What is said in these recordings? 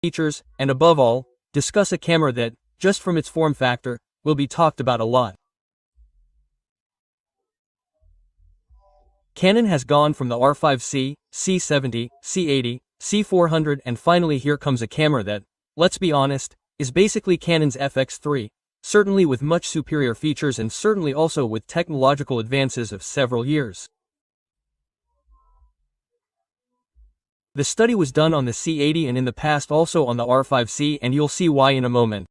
features, and above all, discuss a camera that, just from its form factor, will be talked about a lot. Canon has gone from the R5C, C70, C80, C400 and finally here comes a camera that, let's be honest, is basically Canon's FX3, certainly with much superior features and certainly also with technological advances of several years. The study was done on the C80 and in the past also on the R5C, and you'll see why in a moment.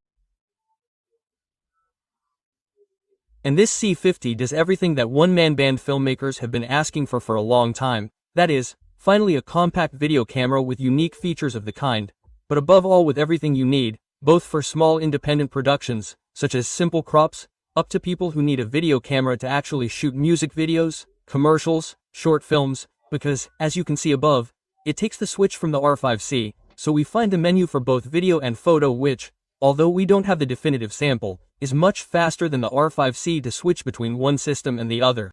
And this C50 does everything that one-man band filmmakers have been asking for a long time, that is, finally a compact video camera with unique features of the kind, but above all with everything you need, both for small independent productions, such as simple crops, up to people who need a video camera to actually shoot music videos, commercials, short films, because, as you can see above, it takes the switch from the R5C, so we find the menu for both video and photo which, although we don't have the definitive sample, is much faster than the R5C to switch between one system and the other.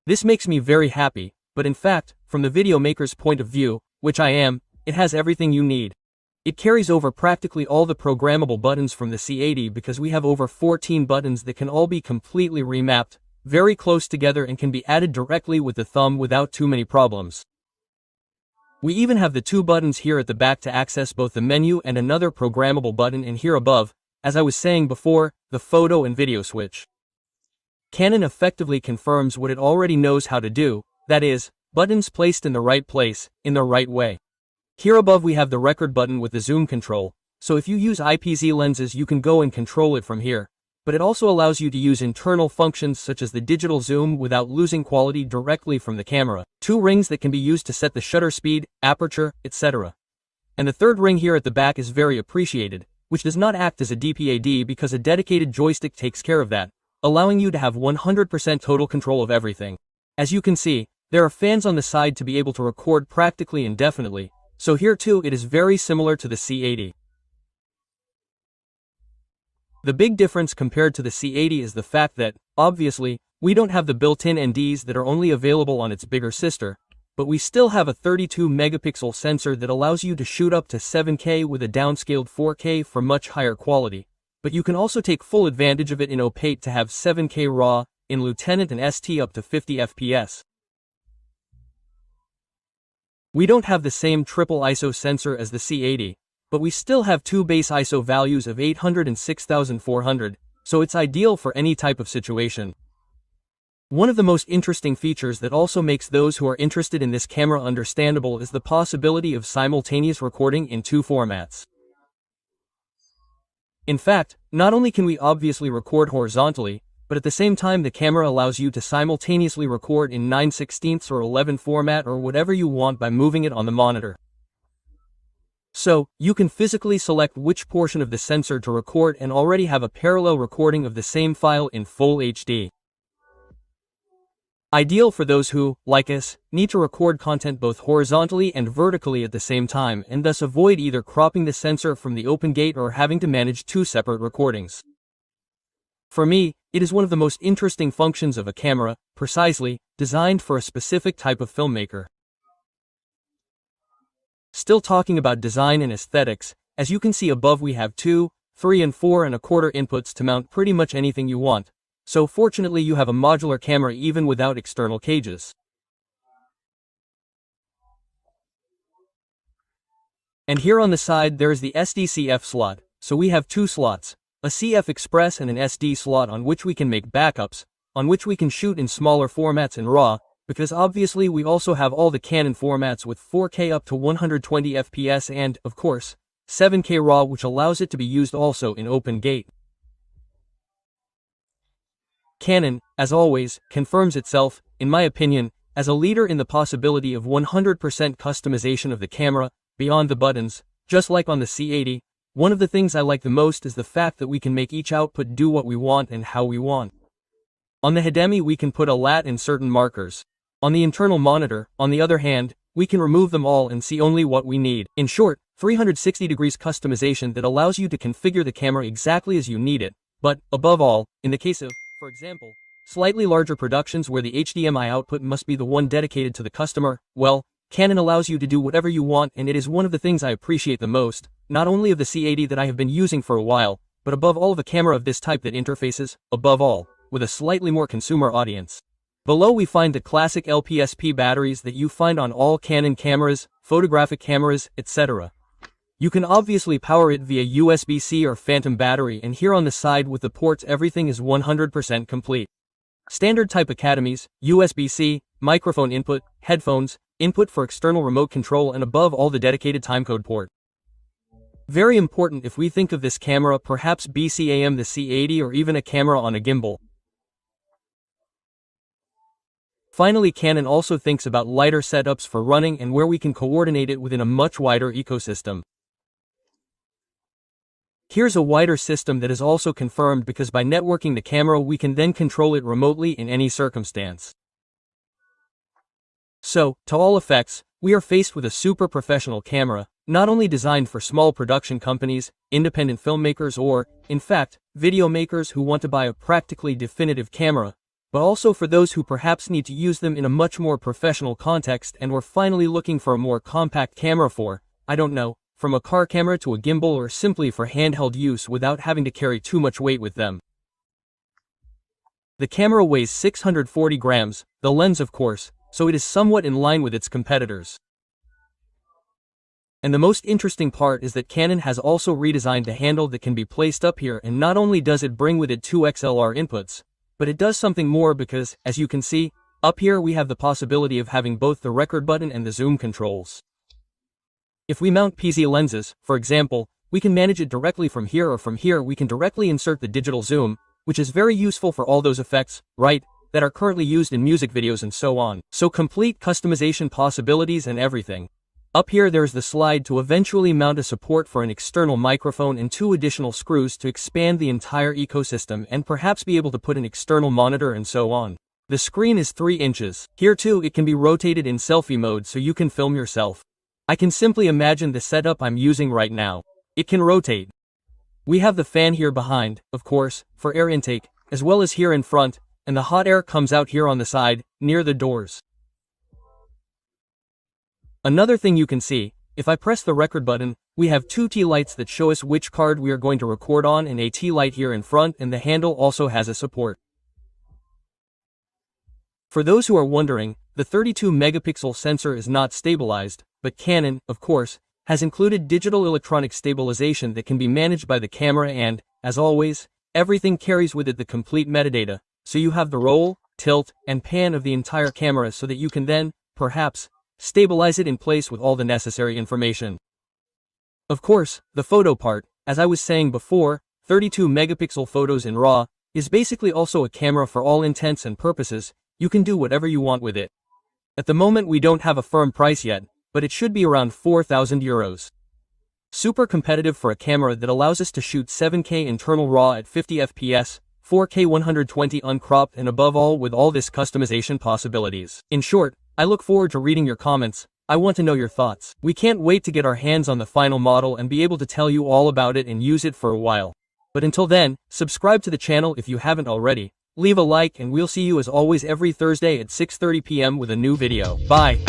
This makes me very happy, but in fact, from the video maker's point of view, which I am, it has everything you need. It carries over practically all the programmable buttons from the C80 because we have over 14 buttons that can all be completely remapped, very close together and can be added directly with the thumb without too many problems. We even have the two buttons here at the back to access both the menu and another programmable button, and here above, as I was saying before, the photo and video switch. Canon effectively confirms what it already knows how to do, that is, buttons placed in the right place, in the right way. Here above we have the record button with the zoom control, so if you use IPZ lenses you can go and control it from here. But it also allows you to use internal functions such as the digital zoom without losing quality directly from the camera. Two rings that can be used to set the shutter speed, aperture, etc. And the third ring here at the back is very appreciated, which does not act as a DPAD because a dedicated joystick takes care of that, allowing you to have 100% total control of everything. As you can see, there are fans on the side to be able to record practically indefinitely, so here too it is very similar to the C80. The big difference compared to the C80 is the fact that, obviously, we don't have the built-in NDs that are only available on its bigger sister, but we still have a 32-megapixel sensor that allows you to shoot up to 7K with a downscaled 4K for much higher quality, but you can also take full advantage of it in opaque to have 7K RAW, in Lieutenant and ST up to 50 FPS. We don't have the same triple ISO sensor as the C80, but we still have two base ISO values of 800 and 6400, so it's ideal for any type of situation. One of the most interesting features that also makes those who are interested in this camera understandable is the possibility of simultaneous recording in two formats. In fact, not only can we obviously record horizontally, but at the same time the camera allows you to simultaneously record in 9/16 or 11 format or whatever you want by moving it on the monitor. So, you can physically select which portion of the sensor to record and already have a parallel recording of the same file in full HD. Ideal for those who, like us, need to record content both horizontally and vertically at the same time and thus avoid either cropping the sensor from the open gate or having to manage two separate recordings. For me, it is one of the most interesting functions of a camera, precisely, designed for a specific type of filmmaker. Still talking about design and aesthetics, as you can see above we have 2, 3 and 4¼ inputs to mount pretty much anything you want, so fortunately you have a modular camera even without external cages. And here on the side there is the SD-CF slot, so we have two slots, a CF Express and an SD slot on which we can make backups, on which we can shoot in smaller formats and RAW, because obviously we also have all the Canon formats with 4K up to 120 FPS and, of course, 7K RAW, which allows it to be used also in open gate. Canon, as always, confirms itself, in my opinion, as a leader in the possibility of 100% customization of the camera, beyond the buttons, just like on the C80. One of the things I like the most is the fact that we can make each output do what we want and how we want. On the HDMI we can put a LAT and certain markers. On the internal monitor, on the other hand, we can remove them all and see only what we need. In short, 360 degrees customization that allows you to configure the camera exactly as you need it, but, above all, in the case of, for example, slightly larger productions where the HDMI output must be the one dedicated to the customer, well, Canon allows you to do whatever you want, and it is one of the things I appreciate the most, not only of the C80 that I have been using for a while, but above all of a camera of this type that interfaces, above all, with a slightly more consumer audience. Below we find the classic LPSP batteries that you find on all Canon cameras, photographic cameras, etc. You can obviously power it via USB-C or phantom battery, and here on the side with the ports everything is 100% complete. Standard type academies, USB-C, microphone input, headphones, input for external remote control, and above all the dedicated timecode port. Very important if we think of this camera, perhaps BCAM the C80 or even a camera on a gimbal. Finally, Canon also thinks about lighter setups for running and where we can coordinate it within a much wider ecosystem. Here's a wider system that is also confirmed because by networking the camera we can then control it remotely in any circumstance. So, to all effects, we are faced with a super professional camera, not only designed for small production companies, independent filmmakers or, in fact, video makers who want to buy a practically definitive camera, but also for those who perhaps need to use them in a much more professional context and were finally looking for a more compact camera for, I don't know, from a car camera to a gimbal or simply for handheld use without having to carry too much weight with them. The camera weighs 640 grams, the lens of course, so it is somewhat in line with its competitors. And the most interesting part is that Canon has also redesigned the handle that can be placed up here, and not only does it bring with it two XLR inputs, but it does something more because, as you can see, up here we have the possibility of having both the record button and the zoom controls. If we mount PZ lenses, for example, we can manage it directly from here, or from here we can directly insert the digital zoom, which is very useful for all those effects, right, that are currently used in music videos and so on. So complete customization possibilities and everything. Up here there's the slide to eventually mount a support for an external microphone and two additional screws to expand the entire ecosystem and perhaps be able to put an external monitor and so on. The screen is 3 inches. Here too it can be rotated in selfie mode so you can film yourself. I can simply imagine the setup I'm using right now. It can rotate. We have the fan here behind, of course, for air intake, as well as here in front, and the hot air comes out here on the side, near the doors. Another thing you can see, if I press the record button, we have 2 T lights that show us which card we are going to record on, and a T light here in front, and the handle also has a support. For those who are wondering, the 32 megapixel sensor is not stabilized, but Canon, of course, has included digital electronic stabilization that can be managed by the camera, and, as always, everything carries with it the complete metadata, so you have the roll, tilt, and pan of the entire camera so that you can then, perhaps, stabilize it in place with all the necessary information. Of course, the photo part, as I was saying before, 32 megapixel photos in RAW, is basically also a camera for all intents and purposes. You can do whatever you want with it. At the moment we don't have a firm price yet, but it should be around 4,000 euros. Super competitive for a camera that allows us to shoot 7K internal RAW at 50 FPS, 4K 120 uncropped, and above all with all this customization possibilities. In short, I look forward to reading your comments. I want to know your thoughts. We can't wait to get our hands on the final model and be able to tell you all about it and use it for a while. But until then, subscribe to the channel if you haven't already, leave a like, and we'll see you as always every Thursday at 6:30 p.m. with a new video. Bye!